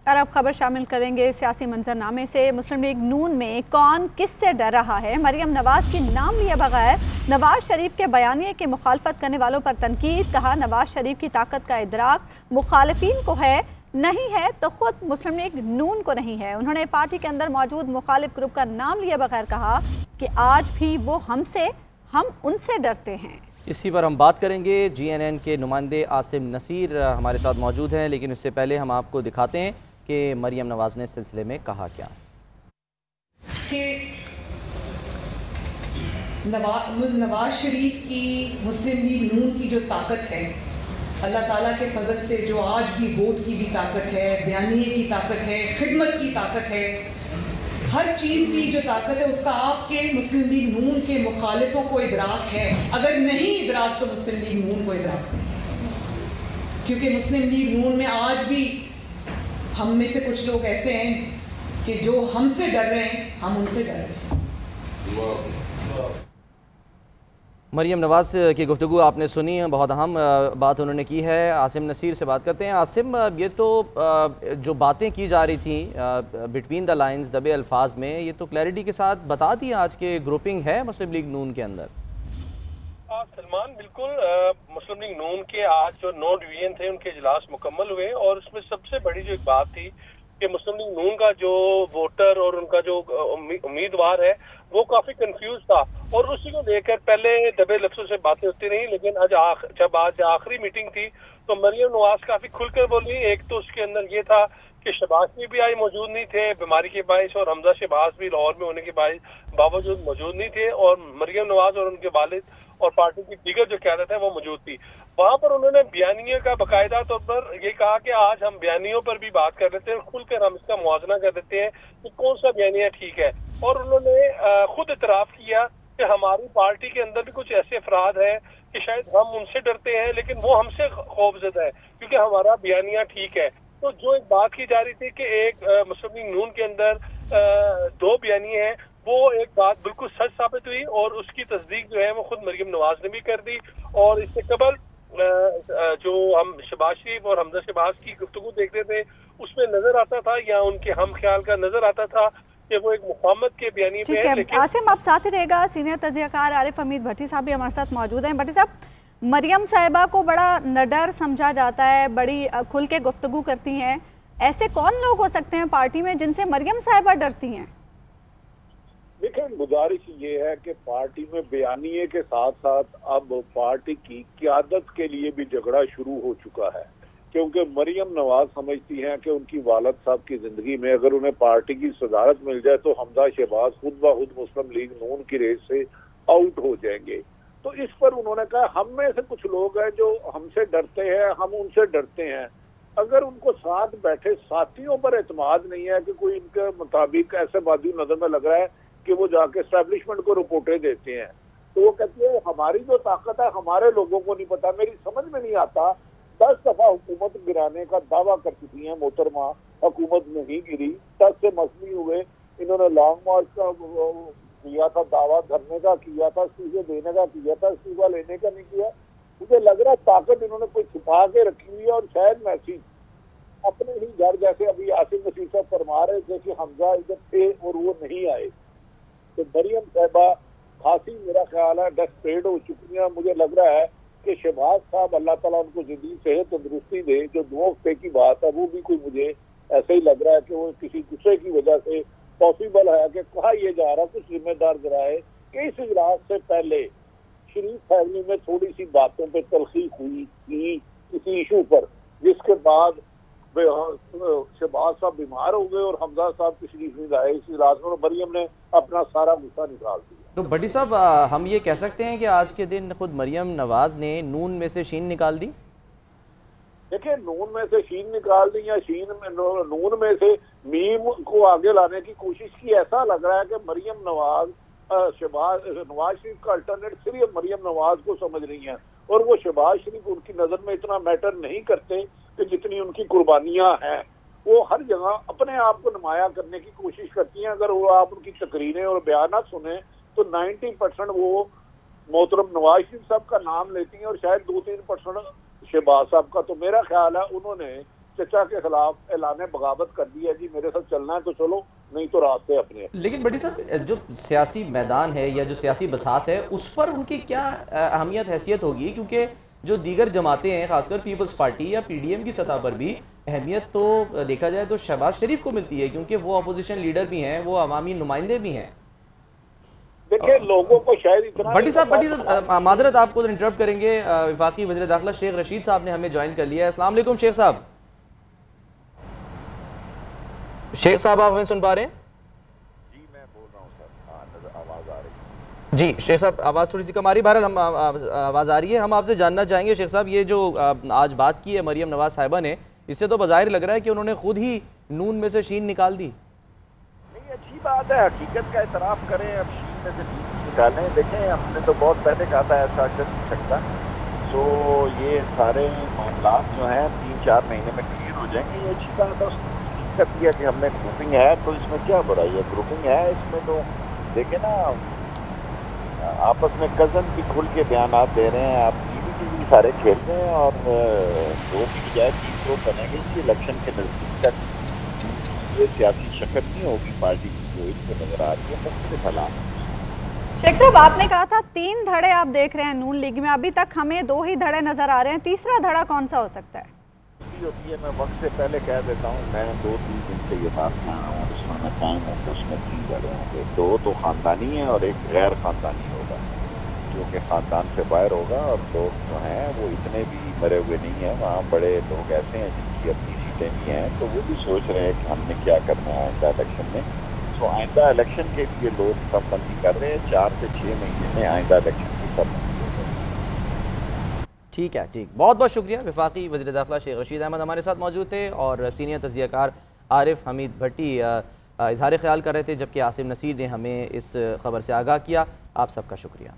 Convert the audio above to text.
और अब खबर शामिल करेंगे सियासी मंजरनामे से। मुस्लिम लीग नून में कौन किससे डर रहा है? मरियम नवाज की नाम लिए बगैर नवाज शरीफ के बयानिए की मुखालफत करने वालों पर तनकीद। कहा, नवाज शरीफ की ताकत का इदराक मुखालिफिन को है, नहीं है तो खुद मुस्लिम लीग नून को नहीं है। उन्होंने पार्टी के अंदर मौजूद मुखालिफ ग्रुप का नाम लिए बगैर कहा कि आज भी वो हम उनसे डरते हैं। इसी पर हम बात करेंगे। GNN के नुमाइंदे आसिम नसीर हमारे साथ मौजूद हैं, लेकिन इससे पहले हम आपको दिखाते हैं कि मरियम नवाज ने इस सिलसिले में कहा क्या। कि नवाज शरीफ की मुस्लिम लीग नून की जो ताकत है, अल्लाह ताला के फजल से जो आज भी वोट की भी ताकत है, बयानिए की ताकत है, खिदमत की ताकत है, हर चीज़ की जो ताकत है उसका आपके मुस्लिम लीग नून के मुखालिफों को इदराक है। अगर नहीं इदराक तो मुस्लिम लीग नून को इदराक है, क्योंकि मुस्लिम लीग नून में आज भी हम में से कुछ लोग ऐसे हैं कि जो हमसे डर रहे हैं, हम उनसे डर रहे हैं। मरियम नवाज की गुफ्तगू आपने सुनी, बहुत अहम बात उन्होंने की है। आसिम नसीर से बात करते हैं। आसिम, ये तो जो बातें की जा रही थी बिटवीन द लाइंस दबे अल्फाज में, ये तो क्लैरिटी के साथ बता दी आज के ग्रुपिंग है मुस्लिम लीग नून के अंदर। सलमान, बिल्कुल मुस्लिम लीग नून के आज जो 9 डिवीजन थे उनके इजलास मुकम्मल हुए और उसमें सबसे बड़ी जो एक बात थी कि मुस्लिम लीग नून का जो वोटर और उनका जो उम्मीदवार है वो काफी कंफ्यूज था और उसी को लेकर पहले दबे लफ्जों से बातें होती रही, लेकिन जब आज आखिरी मीटिंग थी तो मरियम नवाज काफी खुलकर बोली। एक तो उसके अंदर ये था कि शहबाज शरीफ भी आज मौजूद नहीं थे बीमारी के बायस, और हमजा शहबाज भी लाहौर में होने के बावजूद मौजूद नहीं थे, और मरियम नवाज और उनके वालिद और पार्टी की दीगर जो क़यादत है वो मौजूद थी। वहां पर उन्होंने बयानियों का बाकायदा तौर पर ये कहा कि आज हम बयानियों पर भी बात कर लेते हैं, खुलकर हम इसका मुआवजा कर देते हैं कि कौन सा बयानिया ठीक है। और उन्होंने खुद इतराफ किया कि हमारी पार्टी के अंदर भी कुछ ऐसे अफराद हैं कि शायद हम उनसे डरते हैं लेकिन वो हमसे खौफजदा है क्योंकि हमारा बयानिया ठीक है। तो जो एक बात की जा रही थी कि एक मुस्लिम लीग नून के अंदर 2 बयानिए हैं, वो एक बात बिल्कुल सच साबित हुई और उसकी तस्दीक जो है वो खुद मरियम नवाज ने भी कर दी। और इससे कबल जो हम शहबाज शरीफ और हमजा शहबाज की गुफ्तगू देखते थे उसमें नजर आता था या उनके हम ख्याल का नजर आता था कि वो एक मुफाहमत के बयानी पे है। लेकिन आसिम, आप साथ ही रहेगा। सीनियर तज्ज़ियाकार आरिफ हमीद भट्टी साहब भी हमारे साथ मौजूद हैं। भट्टी साहब, मरियम साहिबा को बड़ा निडर समझा जाता है, बड़ी खुल के गुफ्तगू करती हैं, ऐसे कौन लोग हो सकते हैं पार्टी में जिनसे मरियम साहिबा डरती हैं? देखिए, गुजारिश ये है कि पार्टी में बयानिए के साथ साथ अब पार्टी की क़यादत के लिए भी झगड़ा शुरू हो चुका है, क्योंकि मरियम नवाज समझती हैं कि उनकी वालिद साहब की जिंदगी में अगर उन्हें पार्टी की सदारत मिल जाए तो हमजा शहबाज खुद ब खुद मुस्लिम लीग नून की रेस से आउट हो जाएंगे। तो इस पर उन्होंने कहा, हम में से कुछ लोग हैं जो हमसे डरते हैं, हम उनसे डरते हैं। अगर उनको साथ बैठे साथियों पर एतमाद नहीं है कि कोई इनके मुताबिक ऐसे बाजू नजर में लग रहा है कि वो जाके एस्टेब्लिशमेंट को रिपोर्टें देते हैं, तो वो कहती है हमारी जो ताकत है हमारे लोगों को नहीं पता। मेरी समझ में नहीं आता, 10 दफा हुकूमत गिराने का दावा कर चुकी है मोहतरमा, हुकूमत नहीं गिरी, 10 से मसली हुए। इन्होंने लॉन्ग मार्च का किया था दावा, धरने का किया था, इस्तीफे देने का किया था, इस्तीफा लेने का नहीं किया। मुझे लग रहा है ताकत इन्होंने कोई छिपा के रखी हुई है और शायद मैसेज अपने ही घर, जैसे अभी आसिम नसीर साहब फरमा रहे थे कि हमजा इधर थे और वो नहीं आए, तो मरियम साहिबा खासी मेरा ख्याल है डेस्परेट हो चुकी है। मुझे लग रहा है कि शहबाज साहब अल्लाह ताला उनको जदीद सेहत तंदुरुस्ती दे, जो 2 हफ्ते की बात है वो भी कोई मुझे ऐसे ही लग रहा है कि वो किसी गुस्से की वजह से पॉसिबल है कि कहा यह जा रहा, कुछ जिम्मेदार गिराए कि इस इजलास से पहले शरीफ फैमिली में थोड़ी सी बातों पर तलखी हुई थी किसी इशू पर, जिसके बाद शहबाज साहब बीमार हो गए और हमजा साहब तशरीफ नहीं लाए इस इजलास में, मरियम ने अपना सारा गुस्सा निकाल दिया। तो भट्टी साहब, हम ये कह सकते हैं कि आज के दिन खुद मरियम नवाज ने नून में से शीन निकाल दी? देखिए, नून में से शीन निकाल दी या नून में से मीम को आगे लाने की कोशिश की, ऐसा लग रहा है कि मरियम नवाज नवाज शरीफ का अल्टरनेट सिर्फ मरियम नवाज को समझ रही हैं और वो शहबाज शरीफ उनकी नजर में इतना मैटर नहीं करते कि जितनी उनकी कुर्बानियां हैं। वो हर जगह अपने आप को नुमाया करने की कोशिश करती हैं। अगर वो आप उनकी तकरीरें और बयान सुने तो 90% वो मोहतरम नवाज शरीफ साहब का नाम लेती हैं और शायद 2-3% शहबाज साहब का। तो मेरा ख्याल है उन्होंने चचा के खिलाफ ऐलान बगावत कर दिया, जी मेरे साथ चलना है तो चलो, नहीं तो रास्ते अपने। लेकिन बड़ी साहब, जो सियासी मैदान है या जो सियासी बसात है, उस पर उनकी क्या अहमियत हैसियत होगी? क्योंकि जो दीगर जमातें हैं, खासकर पीपल्स पार्टी या PDM की सतह पर भी अहमियत तो देखा जाए तो शहबाज शरीफ को मिलती है, क्योंकि वो अपोजिशन लीडर भी हैं, वो अवामी नुमाइंदे भी हैं। देखिए लोगों को शायद इतना बड़ी साहब माजरत आपको इंटरप्ट करेंगे, वफाकी वज़ीर दाखिला शेख रशीद साहब ने हमें ज्वाइन कर लिया है। अस्सलाम वालेकुम शेख साहब। शेख साहब आप हमें सुन पा रहे हैं? जी मैं बोल रहा हूँ सर, आवाज़ आ रही है? जी शेख साहब, आवाज़ थोड़ी सी कम आ रही है, बहरहाल हम आवाज़ आ रही है। हम आपसे जानना चाहेंगे शेख साहब, ये जो आज बात की है मरियम नवाज साहिबा ने, इससे तो बज़ाहिर लग रहा है कि उन्होंने खुद ही नून में से शीन निकाल दी। नहीं, अच्छी बात है, हकीकत का एतराफ़ करें, अब शीन में से शीन निकालें। देखें, हमने तो बहुत पहले कहा था ऐसा कर नहीं सकता, तो ये सारे मामला जो हैं 3-4 महीने में क्लियर हो जाएंगे। ये अच्छी बात है, कर दिया कि हमने ग्रुपिंग है, तो इसमें क्या बुराई है? ग्रुपिंग है इसमें, तो देखे ना आपस में कज़न भी खुल के बयानात दे रहे हैं, आप टीवी सारे खेल रहे हैं, और 2 की बजाय 3 ग्रुप बनेंगे। इस इलेक्शन के नज़दीक तक ये सियासी शक्ल नहीं होगी पार्टी की, जो इसको नजर आ रही है मुख्तलिफ हालात। शेख साहब, आपने कहा था 3 धड़े आप देख रहे हैं नून लीग में, अभी तक हमें 2 ही धड़े नजर आ रहे हैं, तीसरा धड़ा कौन सा हो सकता है? होती है, मैं वक्त से पहले कह देता हूँ, मैं 2-3 दिन से ये बात कह रहा हूँ, उसमें टाइम है तो उसमें 3 धड़े होंगे। 2 तो ख़ानदानी है और एक गैर ख़ानदानी होगा, जो कि ख़ानदान से बाहर होगा। और लोग जो हैं वो इतने भी मरे हुए नहीं हैं, वहाँ बड़े लोग ऐसे हैं जिनकी अपनी सीटें भी हैं, तो वो भी सोच रहे हैं कि हमने क्या करना है आइंदा इलेक्शन में। तो आइंदा इलेक्शन के लिए लोग सबबंदी कर रहे हैं, 4 से 6 महीने में आइंदा इलेक्शन की सबबंदी। ठीक है, ठीक, बहुत बहुत शुक्रिया। वफाकी वज़ीर दाखिला शेख रशीद अहमद हमारे साथ मौजूद थे, और सीनियर तज़कियाकार आरिफ हमीद भट्टी इजहार ख्याल कर रहे थे, जबकि आसिम नसीर ने हमें इस खबर से आगाह किया। आप सबका शुक्रिया।